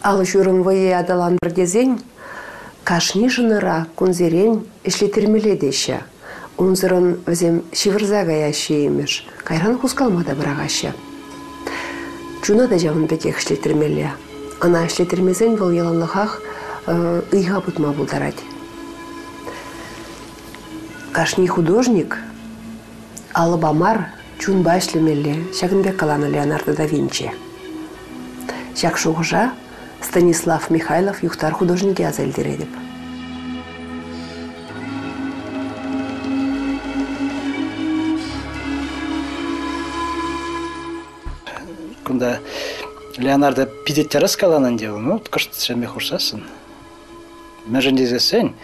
Ал жүрім вайы адалан бірдезен, кашни жыныра күнзерен ішлетірмеледеші. Унзырын өзім шивырзаға яшы емеш, кайран хускалмада бірағашы. Чуна да жавын бетек ішлетірмелі. Ана ішлетірмезен бұл еланлығақ ыйға бұтма бұлдарад. Кашни художник Алыбамар чун башлемелі шагынбек каланы Леонардо да Винчи. Шак шуғыжа Станислав Михайлов юхтар художнике азелдередіп. Кунда Леонардо пидеттер скаланан деу, ну, кашт шаме хурсасын. Мәжін дезесен,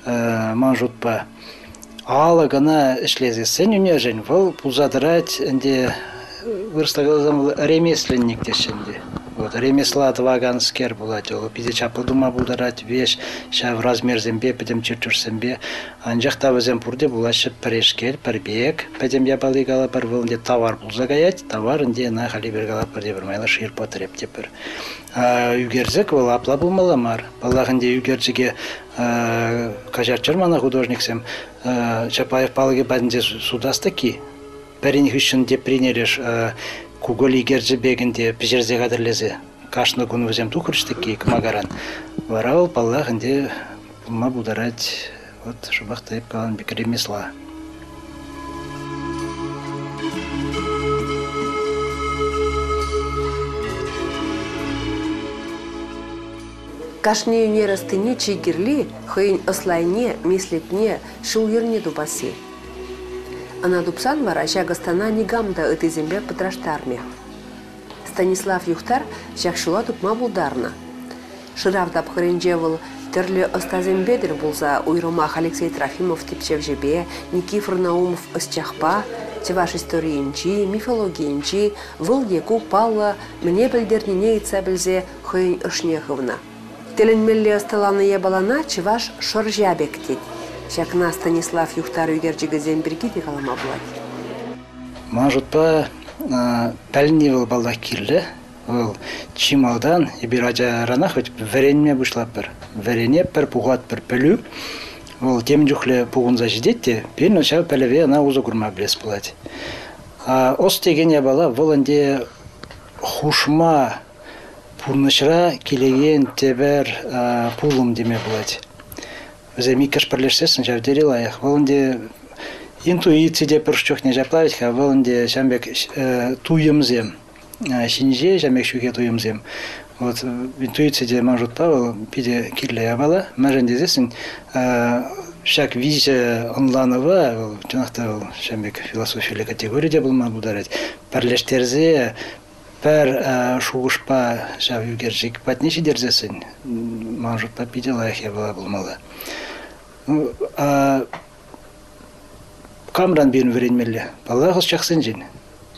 манжутпа, алы гана ішлезесен үнежен, бұл пузадырать, әнде вырстағылызам ремесленник дешенде. Вот, ремесла отваган скер булать, ол пиде чапы дума булдарать веш, ша в размер зембе, педем чертур зембе, анжақта візем пурде булашы пірешкер, пірбек, педем ябалы гала пір вылынде товар булзагаять, товар інде на халибер гала пірде бір майлы шир потреп тепір. Үгерзік ол апла булмаламар, балағынде үгерзіге кажарчар мана художниксем, Чапаев палыге бәдінде судастаки, пәрініх үшін деп принереш, Куголи герджи бегенде пижерзе гадырлезе кашны күн өзем тухырштыки кымагаран. Варау паллах инде пулма бударать вот шубахтайып калан бик ремесла. Кашни юнерастыне чигирли, хыйн ыслайне, мислетне, шылгерне дубаси. Ана дупсан вара шагастана нигамда ыты земле патраштарме. Станислав Юхтар шакшула тупма булдарна. Шыравдап хыренжевыл тірлі ыстазембедір булза уйромах Алексей Трофимов типчев жебе, Никифор Наумов ысчахпа, чеваш историинчи, мифологиинчи, выл еку палла, мне білдернене итса білзе хыйн ышнехывна. Теленмелли ысталаны ебалана чеваш шоржабек тет. Шакна Станислав Юхтар үгерджігі земберге де қалама болады. Мажутпа пәліне бұл балдақ керлі. Ол чималдан ебиража ранах варенме бұшлап бір. Варене бір пұғат бір пөлі. Ол тем жүхлі пұғынза жидетте, пен өшау пәліве ана ұзы күрма білес болады. Ос деген ебала бұл әнде хушма пұрнышыра келеген тебер пұлым деме болады. Өзі микаш бірлешсесін жавдері лайық. Волынде интуиция деп ұршчоқ не жаплавить, волынде жамбек туйымзем. Шинже жамбек шуге туйымзем. Вот интуиция де мажутпа, ол пиде кирле ябала. Мәжінде зесін, шак визия онланова, жонақта жамбек философиялы категория болма бұдарет. Бірлештерзе, пәр шуғышпа жав югержик патнеші дерзесін. Мажутпа пиде лайық ябала болмалы. Камран бейін варенмелі. Балағыз шақсын жен.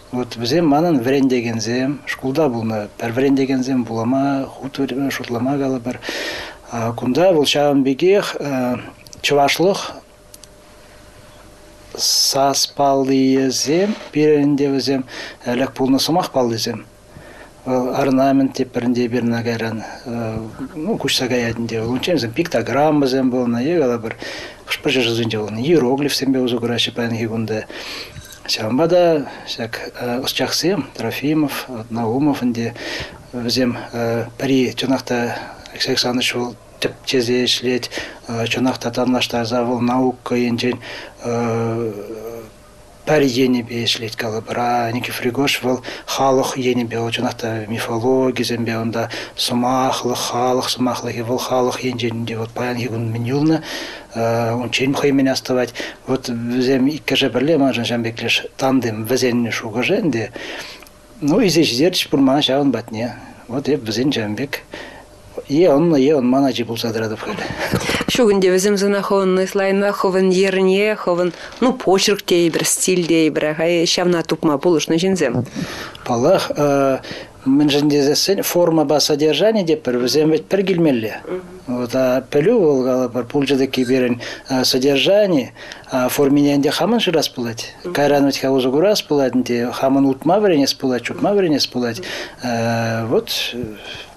Вот бізем манын варен деген зем, шкулда бұлны пәр варен деген зем бұлама, хут шутлама қалы бір. Күнда бұл шағын бегех чывашлық сас палды зем, перерінде зем, әлік бұлны сымақ палды зем. Орнамент тепірінде бір нағайран, күш сағаятінде. Лунчемзем пиктограмма зем болна, егала бір қышпыржы жазынде болна. Иероглиф сембе ұзы күраші пәнгі күнді. Сямбада, ұсчақсем, Трофимов, Наумов інде, зем пари чонақта Александрович ол тіп чезе ішлет, чонақта танлашта завыл наука енжен, пәр енебе ішлет калы бұра, Никифор Григорьевич бұл халық енебе, ол жонақта мифология зембе, онда сумақлық, халық сумақлығы, бұл халық енженінде, вот паян егін мен юлны, он чейн мұхаймен аставать. Вот візем иккаже бірле, мажан жамбеклеш тандем візеніне шуғаженде, ну, изеш зердіш бұрмана шағын батне. Вот еп візен жамбек. Он манажи болса дырадып қайды. Шугінде өзім зына ховын ыслайна, ховын еріне, ховын, ну, почерк дейбір, стиль дейбір, шавна тупма болышны жинзем. Палах, мен жіндезесен форма ба содержание деп бір, өзем вет бір келмелі. Вот, пөлі олғалы бір пулжады кейберін содержание, форминенде хамын жырас болады. Кайран өтке ұзы құрас болады, хамын ұтма варенес болады, чупма варенес болады. Вот,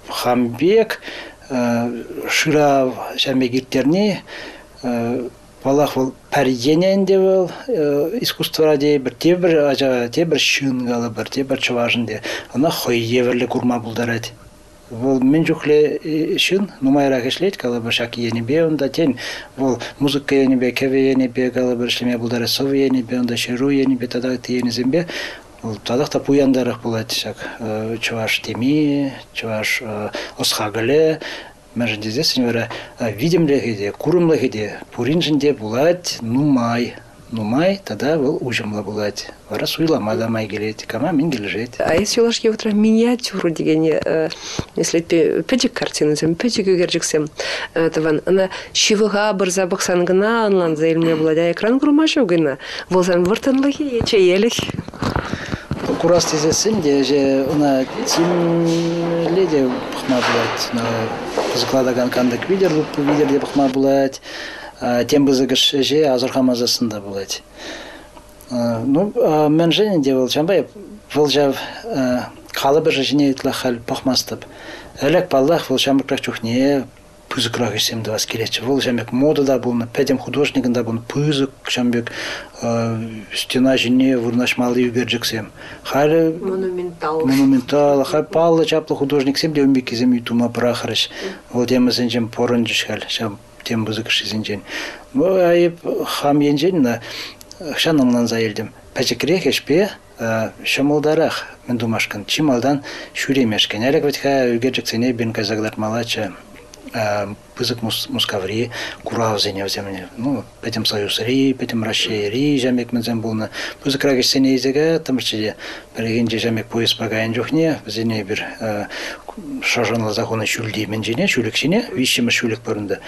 хамбек шыра шәмбек иртерни балах ол пәриденен де ол искусствора де бір те бір шын галы бір те бір чыважын де ана хой еверлі курма булдарады. Ол мен жүхле шын нумайрақ ешлейд калы бір шаки ені бе онда тен ол музыка ені бе кеве ені бе калы бір шлеме булдары совы ені бе онда шеру ені бе тадақ те ені зембе ол тадақта пуяндарық болады шак чываш теми чываш осхагыле мәжіндезе сенвера видимлехеде курымлехеде пуринжінде булать нумай тогда ол ужымла булать вара суйлама дамай келет кама мен кележет. А если улашки утра миниатюру дегене если педик картину зем педик гержиксем таван ана шивыга бір забықсан гына анлан заилме булада экран курмашу гына волзан выртынлыхи ечеелик курас тезесін де же она тимледе бахма булать на қызықладаган кандык видерде бахма булать тем бызыгыш же азырхамазасында булать. Ну мен жене де бол жамбай волжав калы бір жене итлахал бахмастып элек баллах вол жамбыкрак чухне пызыкрак есем да аскелечи вол жамбек модада булны педем художникында булны пызык жамбек стена жене вурнашмалы югерджиксем хали монументал хай паллы чаплы художник сем де умбек зем ютума прахарыш вол демесен жем порынжыш хал жам тем бызыгыш изенжен айып хам енжен на шанымнан заелдим пачекрек эшпе шамылдарах мен думашкан чималдан шүремешкен элек ветха югерджиксене бен казаглар малача пызык мускаври куравзене вземне ну петем союзри петем рашери жамек мензем булна пызык рагешсене изеге тамчиде бергенже жамек пояс багайын жохне зене бир шажанла законы шүлди менжене шүлексене вишиме шүлек көрүндө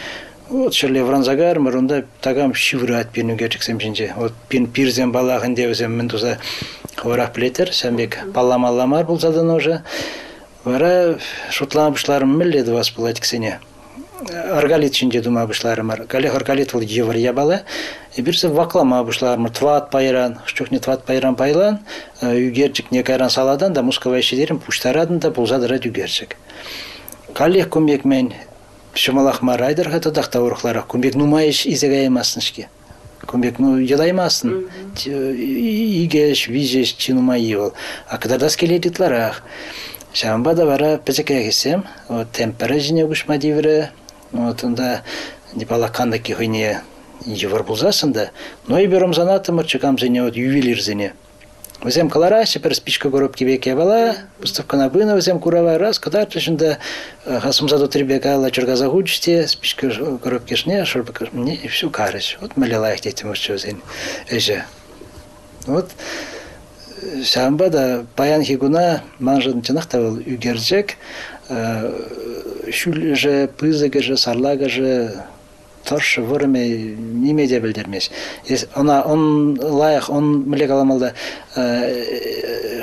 вот шерле вранзагар мырында тагам шиврат пену герчиксем жинже вот пин пирзем балагын девзем мен туза хворах плетер самбек балламаламар булзадан уже вара шутланбышларым милледи вас булать ксене аргалит чинже думабышларым галех аргалит вол евр ябала и бирсе ваклама бышларым тват пайран чухне тват пайран байлан югерчик не кайран саладан да мусковай шедерим пуштарадын да булзадыра югерчик галех кумбек мен шамалах марайдер хата дахта урухлара кумбек нумайш изегаймасыншки кумбек ну елаймасын игеш вижеш чинумай ол а когда скелетитларах шамбада вара печекегесем вот темперажине гушмадивре вот онда дипалаканда кихойне евр булзасында но и берем занатым чекам зене вот ювелирзене Возем колора, сепер спичка коробки веке бала, пустовка на бына, возем курава раз, когда тушинда хасумза до трибека ла черга загучте, спичка коробки шне, шорба не и всю карыш. Вот малила их детям что зен. Эже. Вот шамба да паян хигуна манжан чанахтавал югерджек, шул же пызыга же сарлага же торшы вырыме неме де білдермес. Он лайық, он мілек аламалда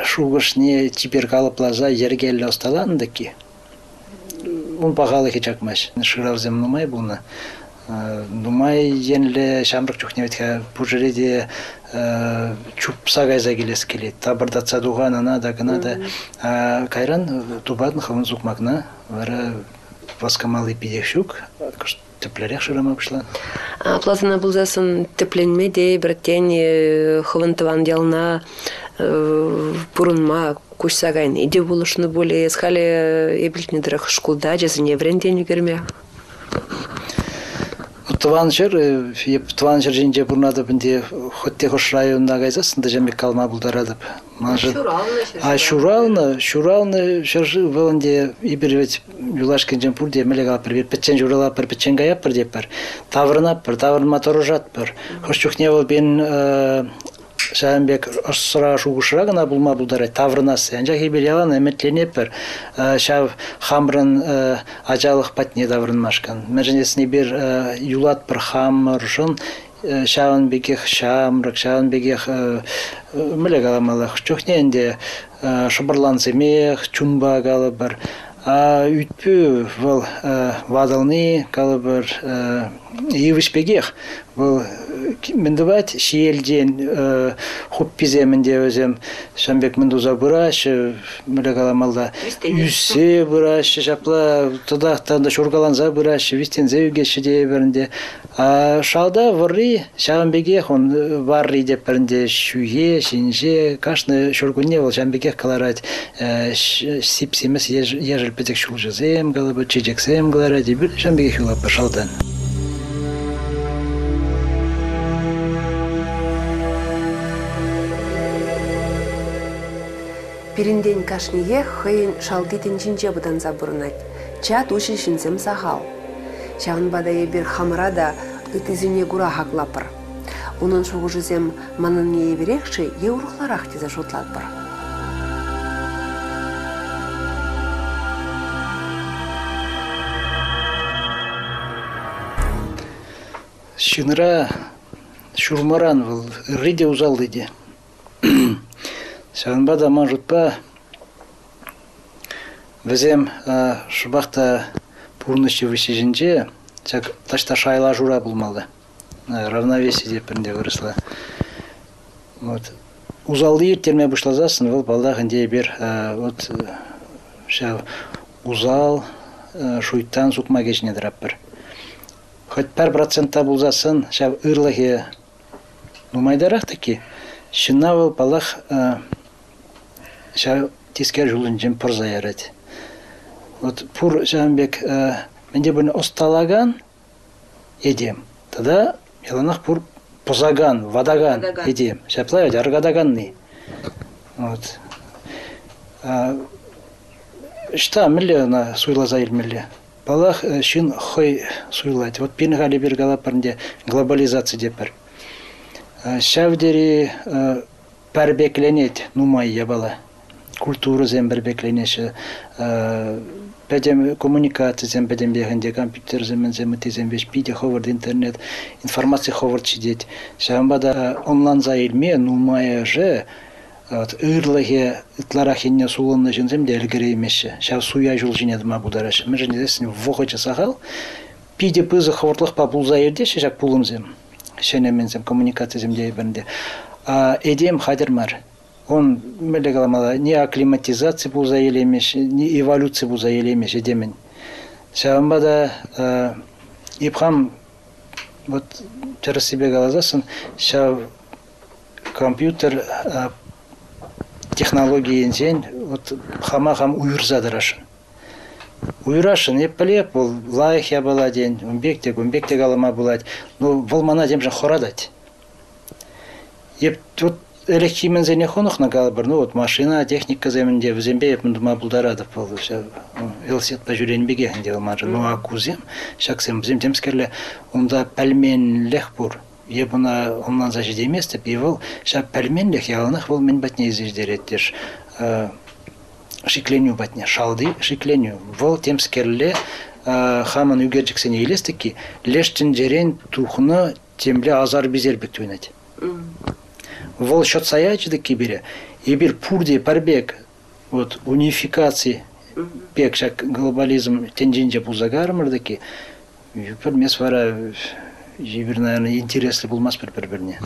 шуғыш не типер қалып лаза ергелі осталандыки. Он пағалы хечакмаш. Шыравзем нумай бұлна. Нумай енлі шамрық чухневетке пужыреде чуп сагайза келес келет. Табырда цадуған ана да гына да кайран тубадын хавын зукмакна. Вара васкамалы пидешук. Теплерек шырама пішла. Плазана бұлзасын тепленме де бір тен хывантыван делна бұрынма кушсагайн. Иде бұлышны более схали ебілтнедірік шкулда жазыне вренден үгерме. Тваншер жинже бұрнады бінде хотте хош районна гайзасында жамек калма бұлдарадып. Шуралны шаржы вылынде ибервет юлашкен жампурде мелегал пір петчен журала пір петчен гаяп пір деп пір. Таврынап пір, таврын мотору жат пір. Хош чухне бол бен Шамбек осыра шуғышыра гына бұлма бұлдары таврынасы. Анжа хибелялан әметлене пір. Шав хамрын ажалық патне даврынмашкан. Мәжінесіне бір юлат бір хамыршын шавын бекех шамрық, шавын бекех мүлі қаламалық. Чухне әнде шыбырлансымех, чунба қалы бір. Үйтпі бұл вадылны қалы бір евіш бекех. Бұл мендебат шиелден хоппиземінде өзем шамбек мендуза бураш мегаламалда үсе бураш шапла тудахтанда шургаланза бураш вистензе үгешиде беринде шалда варри шамбеге хон варри деп беринде шуе шинже кашны шургуне бол шамбеге каларат сипсемес ежел петек шулжазем галабы чечексем галара деп шамбеге хулап шалдан. Пиринден кашние хыйын шалдитин жинже будан забурнать. Чат уши шинзем сахал. Чагын бадае бир хамрада ытызине гура хаклапыр. Унун шугужызем манын не берекши еурухларах тизе шотлатпыр. Шинра шурмаран был рыде узалдыде. Сәнбада мажутпа везем шубахта пурнышчы высижинже чак ташта шайла жура булмалды. Равновесие деп бірінде вырысла. Вот узалды терме бушлазасын вол балдагынде бер вот ша узал шуйттан сукма кечине драппыр. Хоть пар процентта булзасын ша ырлыгы нумайдарак таки шына вол балах ша тискер жулын жем пыр заярат. Вот пур жамбек менде бұны осталаган едем. Тогда яланах пур позаган, вадаган едем. Шаплай аргадаганный. Вот. Что милле на суйлаза илмилле. Балах шин хой суйлать. Вот пингали бергала парнде глобализация депер. Шавдери парбекленет нумай ябала. Культура зембер бекленеше, педем коммуникация зем педем бегенде компьютер земен земете зембеш пиде ховард интернет информация ховард чидет. Шамбада онлайн заилме нумая же ырлыге итларахинне сулынны жин земде элгереймеше. Шав суя жул жинедма будараш. Мен жинедесин вохоча сахал пиде пызы ховардлых па пул заирде шешак пулым зем. Шенемен зем коммуникация земде ебенде. Эдем хадермар. Он не акклиматизация был заелемеш, не эволюция был заелемеш, едемен. Шамбада ипхам вот через себя глазасын, шав компьютер технологии инжень вот хам уйрзадырашын. Уйрашын епплеп был лайх я была день, умбекте галама булать, ну волмана дем же хорадать. Еп тут электримен зене хонох на галбар, ну вот машина, техника земенде в зембе епмдума булдарадов полуся. Велосипед по жюрен беге хендел мажа, ну акузем, шаксем зем темскерле, онда пальмен лехпур. Ебуна оннан зажиде место пивал, шак пальмен лех яланах вол мен батне изиждереттеш. Шикленю батне, шалды шикленю. Вол темскерле хаман үгерджиксене елестики, лештен жерен тухны темле азар безер бектуйнать. Вол счет саячды кибере, и бир пурде парбек, вот унификации, пек шак глобализм тенджинже пузагармырдыки, мес вара жибир, наверное, интересный был мас бір-біріне.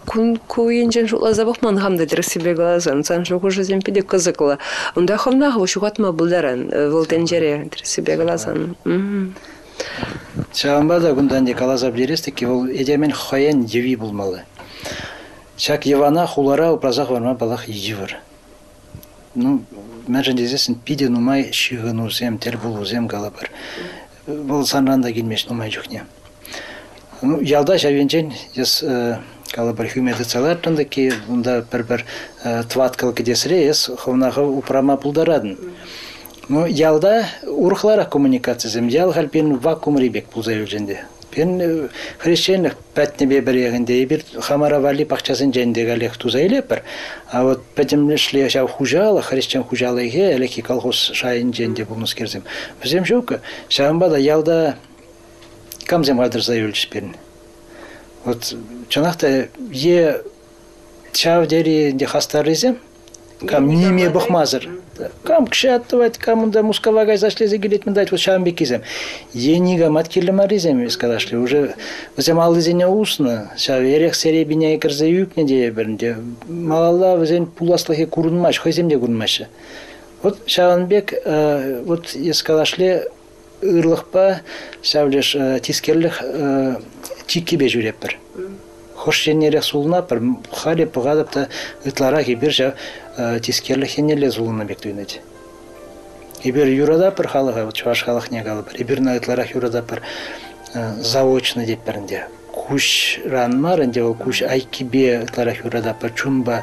Күн көйенжен жула забақман хамдадыр себе глазан, сан жоғы жезен пиде қызықла. Онда хамнағы шуғатма бұлдаран, вол тенджере себе глазан. Шағымбада күндан де калаза білерестіки, ол едемен хайен еви болмалы. Шак евана хулара упразах варма балах еживар. Ну, мәжен дезесін пиде нумай шиғыну зем, тер болу зем галабар. Бұл санранда келмеш нумай жүхне. Ну, ялда шавенчен, ес галабар хюмедицалар тындыки, онда бір тваткал кедесіре, ес ховнағы упрама пулдарадын. Ну, ялда урхлара коммуникация зем, ял халпен вакуум ребек пулзай өлженде. Пен христианлық пәтнебе бірегінде бір хамара вали пақчасын жәндегі әлек туза елепір. А вот пәтімлішлі жау хужалы, христиан хужалыге әлекі колхоз шайын жәнде бұлныз керзім. Бізем жаука, шағымбада ялда камзем ғадыр зайылчыз берін. Вот чонақта е чав дәрі де хастар резем, кам неме бахмазыр. Кам кшаттывать, кам да мускавага зашлезе гилет мендать вот шамбек изем. Енига маткиле маризем сказашли уже возем алызене усна, шаверех серебиня и карзаюк неде бернде. Малалла возем пуласлахе курунмаш, хоземде курунмаша. Вот Шаванбек, вот ескалашле ырлықпа, шавлеш тискерлих чиккебе жүреппір. Хош женерек сулына пір, хали пығадыпта ытлара кебер жав тискерлих енеле зулына бектуйнады. Ебер юрада пір халыға, чуваш халық не қалы бір. Ебер на ытларах юрада пір заочны деп бірінде. Куш ранмарынде, ол куш айкебе ытларах юрада пір чунба,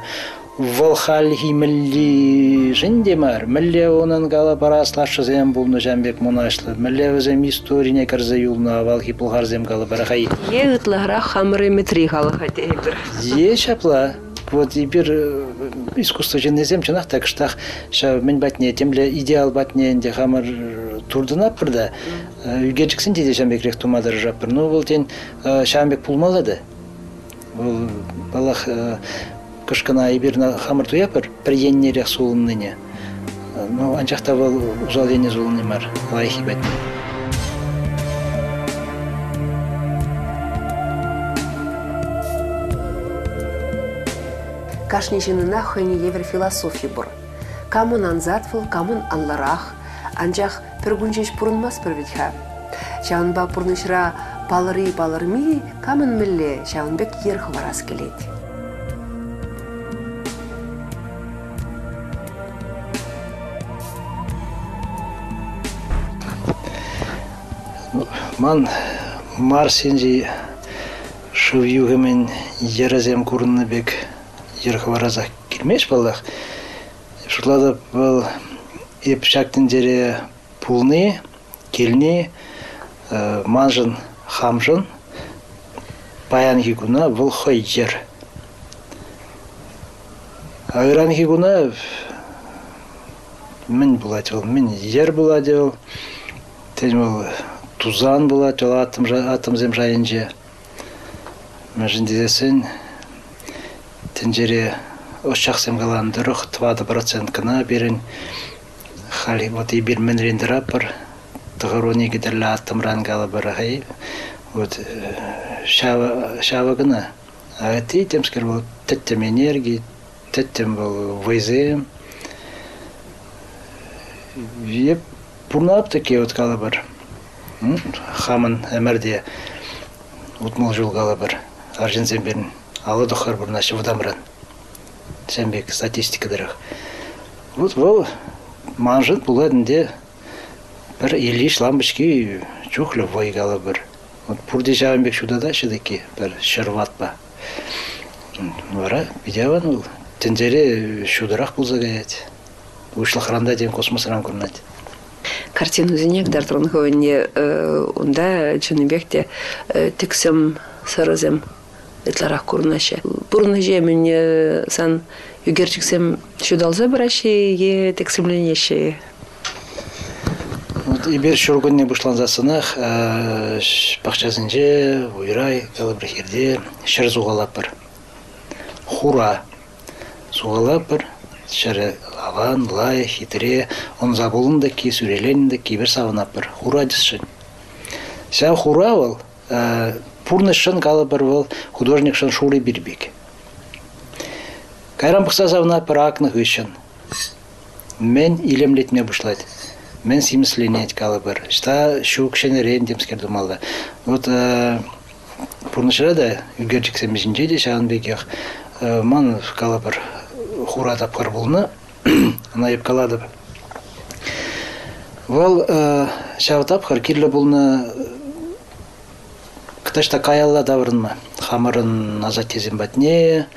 Волхалхи милли жиндемар, милле онан гала параслашы зем булны жамбек монашлы, милле өзем история карзаюлна валхи пулгарзем гала барахай. Е ытлара хамры метри халыха дейбір. Е шапла. Вот ибир искусство женезем чынах так штах ша мен батне темле идеал батне инде хамыр турдына пырда. Үгечиксин деде жамбек рек тумадыр жапыр. Ну бол тен шамбек пулмалады. Бол балах кышкана ибирна хамыр туяпыр приеннерек сулынныне. Ну анчахта был ужалене зулны мар лайхи батне. Кашничинына хыни евер философия бур. Камун анзатфыл, камун анларах, анжах пергунчеш пурынмас пірвитха. Шаунба пурнышра палыры-палырми, камун милле, шаунбек ерх варас келет. Ман Марсинжи шывюгымен еразем курынны бек ерхвараза келмеш балах. Шутлада был еп шактын жере пулны, келни, манжын, хамжын, баян хигуна был хой жер. Айран хигуна мен буладел, мен жер буладел, тем тузан буладел, атом зем жайынже. Мәжін дезесін, тенжере ошақсем қаландырық 20% кына берін хали вот и бир мен рендерапыр тығырони гидерлі аттымран қалы бір ағай вот шава кына ағайты темскер бұл тәттем энергии тәттем бұл вайзем еп пурнап таки вот қалы бір хамын әмірде ұтмыл жол қалы бір аржинзем берін алы дұқар бір нашы вадамран Шамбек статистика дырық. Вот бұл манжын бұладынде бір елиш ламбышки чухлю войгалы бір. Вот пұрде Шамбек шудада шыдеки бір шырват ба. Вара, бидяван ол тендере шударақ бұлза гаят. Ушлахранда дем космосран көрнат. Картину зенек дартронховне онда чыныбекте тіксім сырызым этларах курнаще. Бурны жеміне сан югерчиксем шудалза браши е тексимленеше. Вот ибер шургонне бушланзасынах пахчазынже уйрай калабрахерде шыр зугалапыр. Хура зугалапыр. Шыр аван, лай, хитре, он забулындаки, сүрелендіки бір савынапыр. Хура десшін. Ся хура ол пурны шын калы бір ол художник шын шуры бірбек. Кайрам бұқса савынапыр акнық үшін. Мен илемлетме бұшлайды. Мен симісленет калы бір. Шта шук шені рендем скердумалды. Вот пурны шырада үгерчік сәмесінже де шағын бекеқ. Ман калы бір хура тапқар болны. Ана еп калады. Ол шағы тапқар керлі болны Кыташта каялла давырынма. Хамырын назат тезен батне.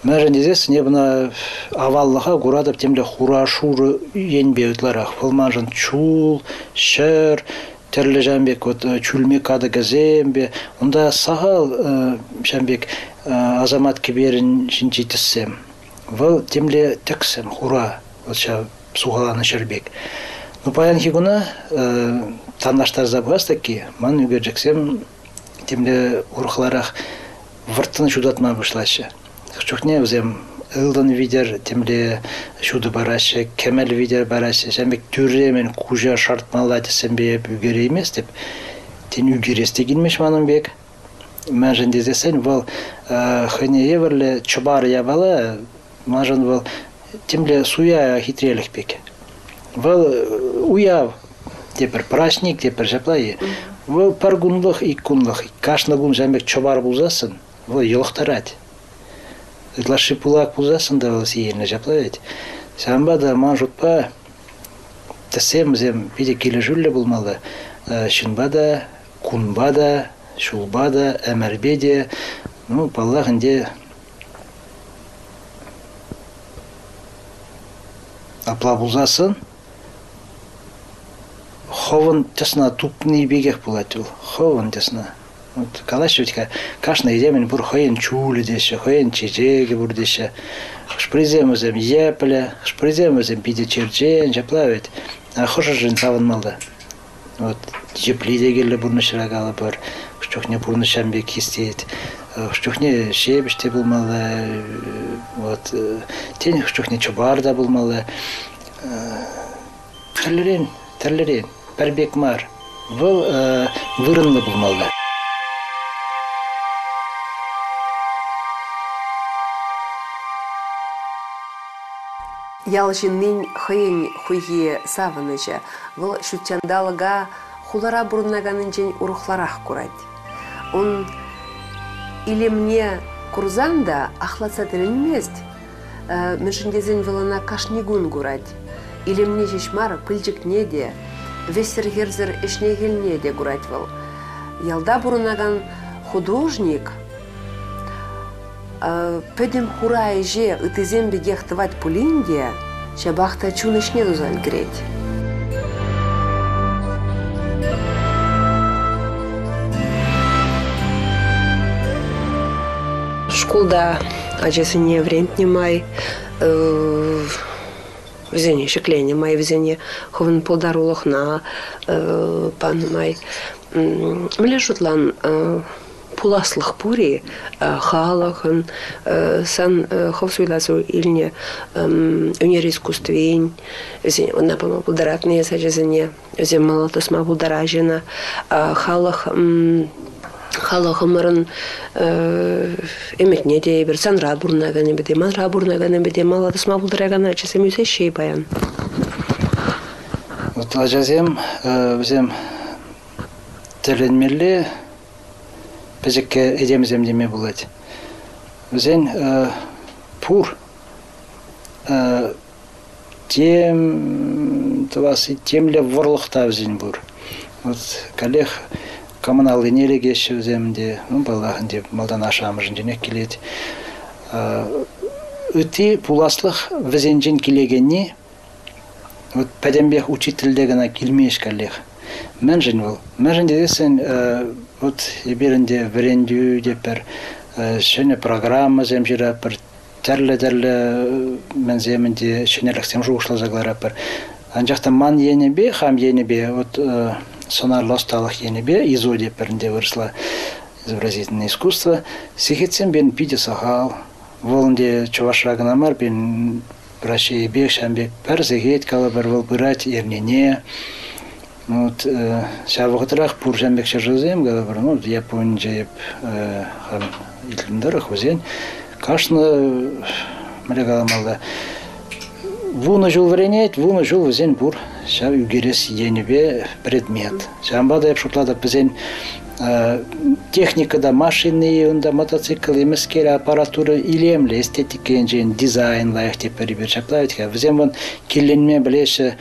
Мәжін дезес, не бұна аваллыға құрадып темлі хура шуры енбе өтларақ. Бұл манжын чул, шыр, тірлі жәмбек чүлмек ады газембе. Онда сағал жәмбек азамат кеберін жінчетіссем. Бұл темлі тәксем хура, суғаланы шырбек. Ну, паян хигуна тандаштар забғастаки, ман үгерджексем темле урхларах выртын шудатма бұшлашы. Чухне өзем ылдын видер темле шуды барашы, кемел видер барашы, сәмбек түрремен кужа шартмала десембе үгере емес деп, тен үгересте келмеш манын бек. Мәжін дезесен, бұл хыне еверле чубар ябала, мәжін бұл темле суя хитрелік бек. Бұл уяв, тепер прашник, тепер жаплайы. Бұл паргунлық и кунлық, кашны гун жәмбек чубар бұлзасын, бұл елықтарад. Идлаши пулак бұлзасын да бұл сейеліне жаплайд. Сәмбада мажутпа, тәсем зем биде келі жүлі бұлмалы. Шынбада, кунбада, шулбада, әмәрбеде, балағынде апла бұлзасын, ховын тесна тупный бегех булатыл. Ховын тесна. Вот калашевтика кашна идемен бур хоен чулы деше, хоен чежеге бур деше. Шприземузем епля, шприземузем биде черчен жаплавет. А хошажын савын малда. Вот жепли дегеле бурны шырагалы бар. Шчухне бурны шамбе кистейт. Шчухне шебеште булмалы. Вот тень шчухне чубарда булмалы. Терлерен. Пәрбек мар. Бұл вырынлы бұлмалды. Ялжинның хыйын хуйе савынычы. Бұл шүтчандалыға хулара бұрыннаганын жен урухларақ курать. Он илемне курзанда ахлаца тілінмест. Мүшіндезін вылына кашнигун курать. Илемне жешмар пылжыкне де. Весер герзер ишнегелне де гуратьвал. Ялда бурунаган художник педем хурай же ытызем бегех тывать пулинде, шабахта чунышне дузаль греть. Школда ажесыне врентне май, везение шекление май везение ховен полдарулах на пан май мле шутлан пуласлых пури халахын сан ховсуйлазу ильне унер искусствень она помо полдаратные сажезение зем малатос ма полдаражена халах халахымырын эметне де бір сан рабурнаганы беде мал рабурнаганы беде малатос ма полдараганы чесем үзе шей баян. Вот ажазем взем теленмелле пезекке эдемзем деме булат. Взен пур тем твасы темле ворлыхта взен бур. Вот коллег коммунал энергия вземде, балахын деп малдан ашамыжын дене келет. Үти пуласлых взенжен келегенне вот пәдембех учительдегана келмеш коллег. Мәнжен бол. Мәнжен десен вот еберінде врендю депер шене программа земжира пер терле менземінде шенелексем жугушла загларапер. Анжақта ман енебе, хам енебе вот сонар лосталых енебе изо деперінде выросла изобразительное искусство. Сихетсем бен пиде сахал. Волынде чувашраганамар бен Рашей бег шамбек перзегет калабар вол бирать ернене. Вот шавгытрах пур шамбек шажызем галабар, ну японча хам илдерах өзен. Кашны мрегаламалда. Вуны жол вренет, вуны жол өзен пур шав үгерес енебе предмет. Шамбада епшутлада безен техникада машины, онда мотоцикл, емескер аппаратура илемле, эстетика енжен, дизайн лайық деп перебер шаплавит. Взем вон келленме білеші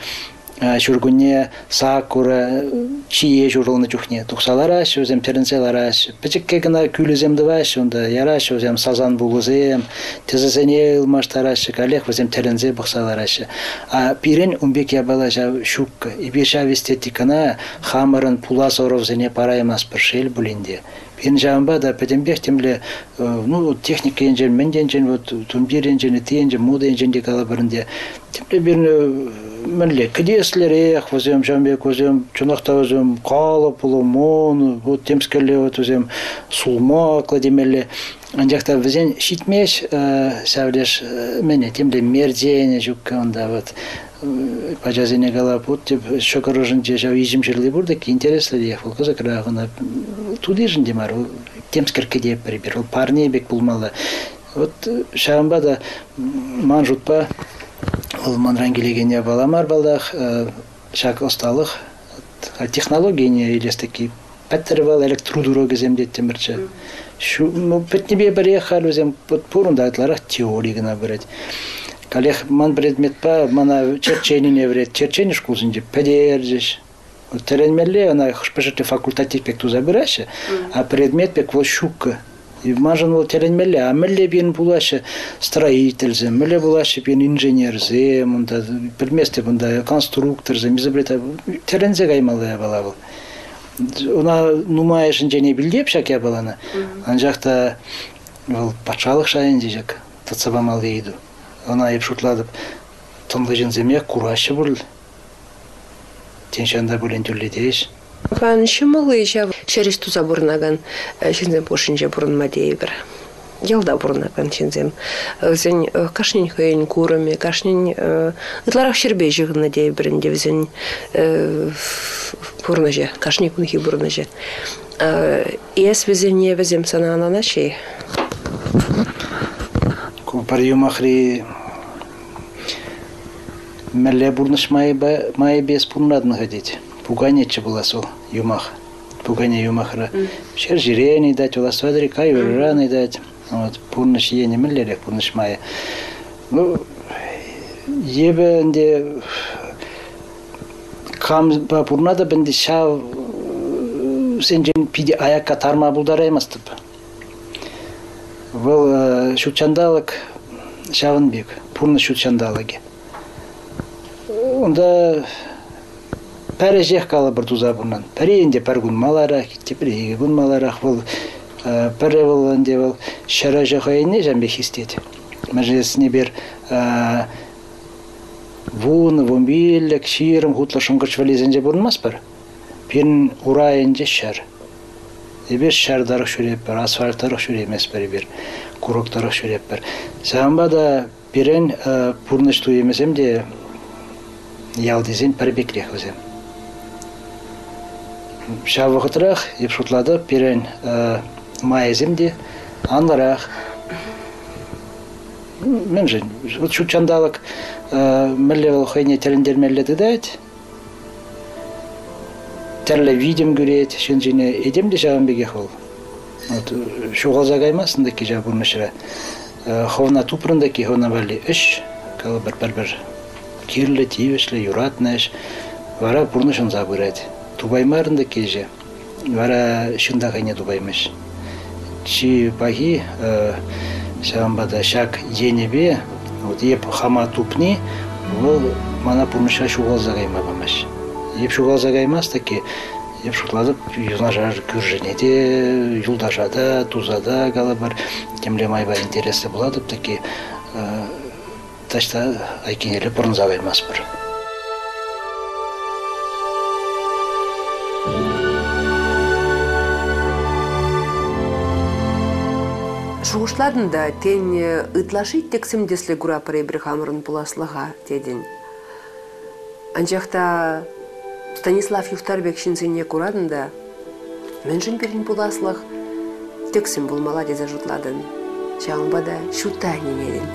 жүргүне сакура чие журылны жүхне. Тұқсалараш, өзем теренселараш. Печекке гына күліземдіваш, онда яраш, өзем сазан булызем, тезазене ылмаштараш, коллег өзем терензе бұқсалараш. А пирен умбек ябала жав шукка. Ибешав эстетикана хамырын пулас оровзене параймас бір шел бүлінде. Пирен жавынба да пәдембек темле, ну, техника енжен, менденжен, вот, тумбир енжен, ти енжен, мода енжен декала бірінде. Темле бірін Мөлле, кедеслерек возем, жамбек возем, чунақта возем, қалып, ломон, вот темскеле вот возем, сулма, кладемеле. Анжақта візен шитмеш, сәулеш, мене темле мердене жүкке онда вот. Пажазине галап, вот теп шокорожын же жау изим жерле бурдак, интересно дияқ, ол қызық рағына туды жын демар, темскер кедеп прибер, ол парне бек булмалы. Вот шағымба да ман жұтпа, ол манрангелегене баламар балдақ, шақ осталық, технология не елестеки, пәттірі бал электрудуро кеземдет темірчі. Пәтнебе бір еқал өзем пұрында атларақ теоригіна бірет. Калех ман предмет па, мана черченіне бірет, черчені шкулсынде пәдер жеш. Теренмелле, она хшпешеті факультатив пек туза бірәші, а предмет пек ол шукка. И мажан ол теренмелле, а мелле бен булашы строительзе, мелле булашы бен инженерзе, мында предместе мында конструкторзе, изобрета терензе гаймалая бала был. Она нумайышын және білдеп шаке баланы. Анжақта ол патшалық шайын дежек, тацабамал дейді. Она еп шутладып, тонлы жынземе курашы бұл. Теншанда бүлен түрлі дейш. Хан шымылы жа шеріш туза бұрнаган, шынзем пошынже бұрынма дейбір. Ялда бұрнаган шынзем. Зен кашнен хойын курами, кашнен ытларақ шербей жығына дейбірінде візен бұрнажа, кашнен күнхи бұрнажа. Ес візен не візем санана нашей? Купар юмахри мәлле бұрныш майы бес бұрнадын ходить. Пуганече была сол, юмах. Пугане юмахра. Шер жирени дать, ула свадрика, юраны дать. Вот, пурныш ени миллерек, пурныш майя. Ну, ебенде кам ба пурнада бенде шав сенжен пиди аякка тарма булдараймастып. Был шучандалык шавынбек, пурныш шучандалаге. Онда пәрі жеқ қалы бір туза бұрнан. Пәрі енде пәр күн маларақ, тепірегі күн маларақ бұл. Пәрі бұл өнде бұл шара жақайыне жәмбе хистеді. Мәжесіне бір вуны, вомбилік, шиырым, ғұтлы шыңғыш вәлезінде бұрынмас бір. Пен урайынде шар. Ебер шардарық шөреп бір, асфальтарық шөремес бір, бір куроктарық шөреп бір. Сағынба да берен бұрнышту емесем де ялдезен пәрбекрек өзем. Шавы ғытырақ, еп шутлады, перен майыземде, анларақ. Мен жын, шутчандалық мәлі олқайне тәріндер мәлі дәйт. Тәрлі видим көрет, шын жыны едемде жағын беге қол. Шуғалза қаймасында ке жа бұрнышыра. Ховна тупрында ке ховна бәлі үш, калы бір кирлі, тивешлі, юратны үш. Вара бұрнышын забырады. Тубаймарында кеже, вара шында қайне тубаймыш. Чи бағи шағымбада шак енебе, еп хама тупни, ол мана бұрныша шуғалза қайма бамаш. Еп шуғалза қаймас таки, еп шутладып, юзнажар күрженеде, юлдашада, тузада қалы бар, темле майба интересі бұладып таки, ташта айкенелі бұрынза қаймас бір. Шуғышладында тен ытлашит тексімдеслі күра парайбір хамырын бұласлыға деден. Анжақта Станислав Юхтарбек шинзене күрадында мен жын берін бұласлық тексім болмала дезе жұтладын. Шағынбада шута ненеден.